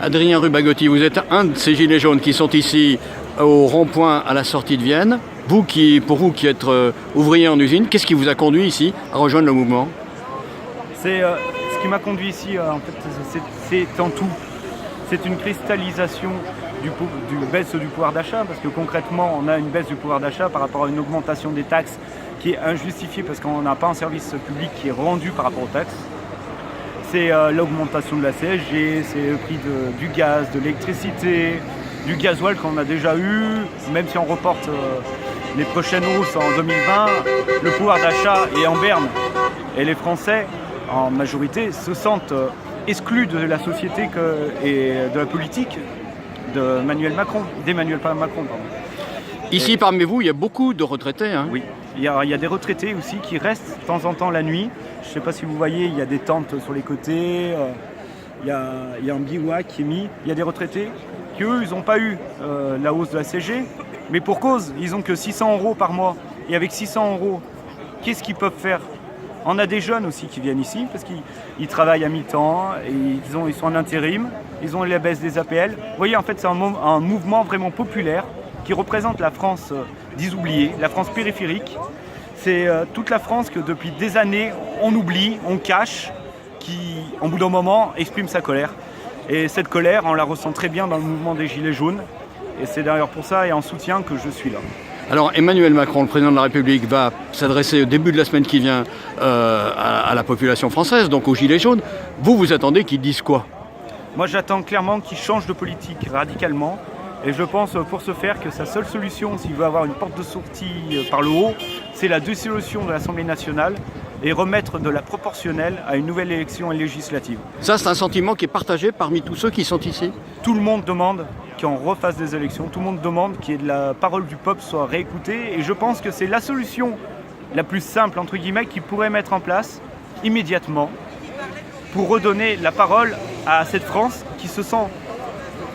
Adrien Rubagotti, vous êtes un de ces gilets jaunes qui sont ici au rond-point à la sortie de Vienne. Pour vous qui êtes ouvrier en usine, qu'est-ce qui vous a conduit ici à rejoindre le mouvement? Ce qui m'a conduit ici, en fait, c'est en tout. C'est une cristallisation du baisse du pouvoir d'achat, parce que concrètement, on a une baisse du pouvoir d'achat par rapport à une augmentation des taxes qui est injustifiée parce qu'on n'a pas un service public qui est rendu par rapport aux taxes. C'est l'augmentation de la CSG, c'est le prix du gaz, de l'électricité, du gasoil qu'on a déjà eu, même si on reporte les prochaines hausses en 2020, le pouvoir d'achat est en berne. Et les Français, en majorité, se sentent exclus de la société et de la politique d'Emmanuel Macron. Pardon. Ici, parmi vous, il y a beaucoup de retraités. Hein. Oui, il y a des retraités aussi qui restent de temps en temps la nuit. Je ne sais pas si vous voyez, il y a des tentes sur les côtés, il y a un bivouac qui est mis. Il y a des retraités qui, eux, ils n'ont pas eu la hausse de la CSG, mais pour cause, ils n'ont que 600 € par mois. Et avec 600 €, qu'est-ce qu'ils peuvent faire? On a des jeunes aussi qui viennent ici parce qu'ils travaillent à mi-temps, et ils sont en intérim, ils ont la baisse des APL. Vous voyez, en fait, c'est un mouvement vraiment populaire qui représente la France des oubliés, la France périphérique. C'est toute la France que depuis des années, on oublie, on cache, qui, en bout d'un moment, exprime sa colère. Et cette colère, on la ressent très bien dans le mouvement des Gilets jaunes. Et c'est d'ailleurs pour ça et en soutien que je suis là. Alors Emmanuel Macron, le président de la République, va s'adresser au début de la semaine qui vient à la population française, donc aux Gilets jaunes. Vous attendez qu'ils disent quoi? Moi, j'attends clairement qu'il change de politique radicalement. Et je pense pour ce faire que sa seule solution, s'il veut avoir une porte de sortie par le haut, c'est la dissolution de l'Assemblée nationale et remettre de la proportionnelle à une nouvelle élection législative. Ça, c'est un sentiment qui est partagé parmi tous ceux qui sont ici? Tout le monde demande qu'on refasse des élections, tout le monde demande que la parole du peuple soit réécoutée. Et je pense que c'est la solution la plus simple, entre guillemets, qu'ils pourraient mettre en place immédiatement pour redonner la parole à cette France qui se sent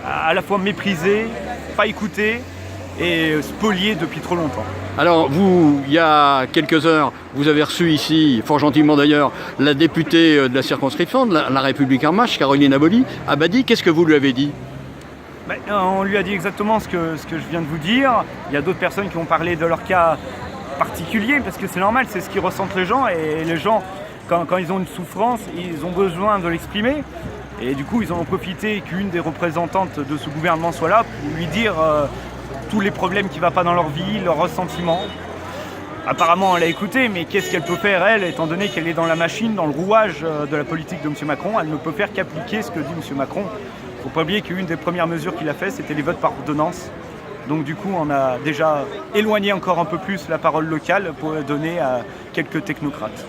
à la fois méprisée, pas écoutée et spoliée depuis trop longtemps. Alors vous, il y a quelques heures, vous avez reçu ici, fort gentiment d'ailleurs, la députée de la circonscription de la République En Marche, Caroline Abadie. Qu'est-ce que vous lui avez dit? On lui a dit exactement ce que je viens de vous dire. Il y a d'autres personnes qui ont parlé de leur cas particulier, parce que c'est normal, c'est ce qu'ils ressentent les gens. Et les gens, quand ils ont une souffrance, ils ont besoin de l'exprimer. Et du coup, ils en ont profité qu'une des représentantes de ce gouvernement soit là pour lui dire tous les problèmes qui ne vont pas dans leur vie, leurs ressentiments. Apparemment, elle a écouté, mais qu'est-ce qu'elle peut faire, elle, étant donné qu'elle est dans la machine, dans le rouage de la politique de M. Macron? Elle ne peut faire qu'appliquer ce que dit M. Macron. Il ne faut pas oublier qu'une des premières mesures qu'il a fait, c'était les votes par ordonnance. Donc du coup, on a déjà éloigné encore un peu plus la parole locale pour la donner à quelques technocrates.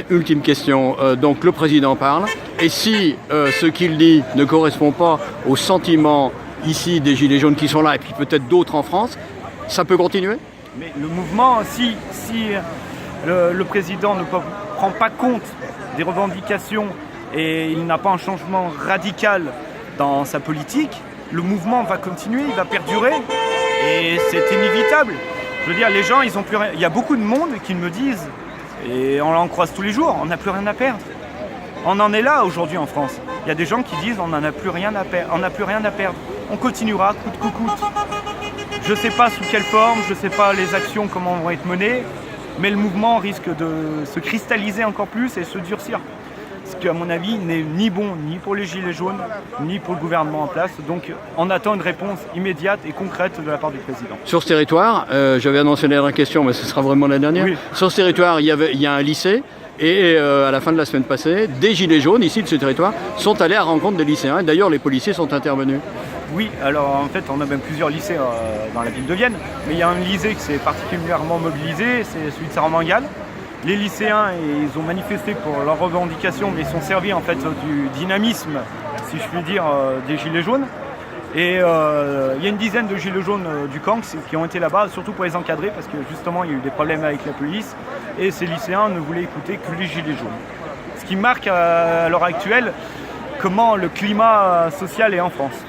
Ultime question, donc le président parle, et si ce qu'il dit ne correspond pas au sentiment ici des Gilets jaunes qui sont là, et puis peut-être d'autres en France, ça peut continuer? Mais le mouvement, si le président ne prend pas compte des revendications et il n'a pas un changement radical dans sa politique, le mouvement va continuer, il va perdurer, et c'est inévitable. Je veux dire, les gens, ils ont plus rien. Il y a beaucoup de monde qui me disent, et on en croise tous les jours, on n'a plus rien à perdre. On en est là aujourd'hui en France. Il y a des gens qui disent on n'en a plus rien à perdre. On n'a plus rien à perdre. On continuera coûte que coûte. Je ne sais pas sous quelle forme, je ne sais pas les actions comment vont être menées, mais le mouvement risque de se cristalliser encore plus et se durcir. Ce qui, à mon avis, n'est ni bon ni pour les Gilets jaunes, ni pour le gouvernement en place. Donc on attend une réponse immédiate et concrète de la part du président. Sur ce territoire, j'avais annoncé la dernière question, mais ce sera vraiment la dernière. Oui. Sur ce territoire, il y a un lycée, et à la fin de la semaine passée, des Gilets jaunes, ici de ce territoire, sont allés à la rencontre des lycéens. Et d'ailleurs, les policiers sont intervenus. Oui, alors en fait, on a même plusieurs lycées dans la ville de Vienne, mais il y a un lycée qui s'est particulièrement mobilisé, c'est celui de Saint-Romangal. Les lycéens, ils ont manifesté pour leurs revendications, mais ils sont servis en fait du dynamisme, si je puis dire, des Gilets jaunes. Et il y a une dizaine de Gilets jaunes du camp qui ont été là-bas, surtout pour les encadrer, parce que justement, il y a eu des problèmes avec la police, et ces lycéens ne voulaient écouter que les Gilets jaunes. Ce qui marque à l'heure actuelle comment le climat social est en France.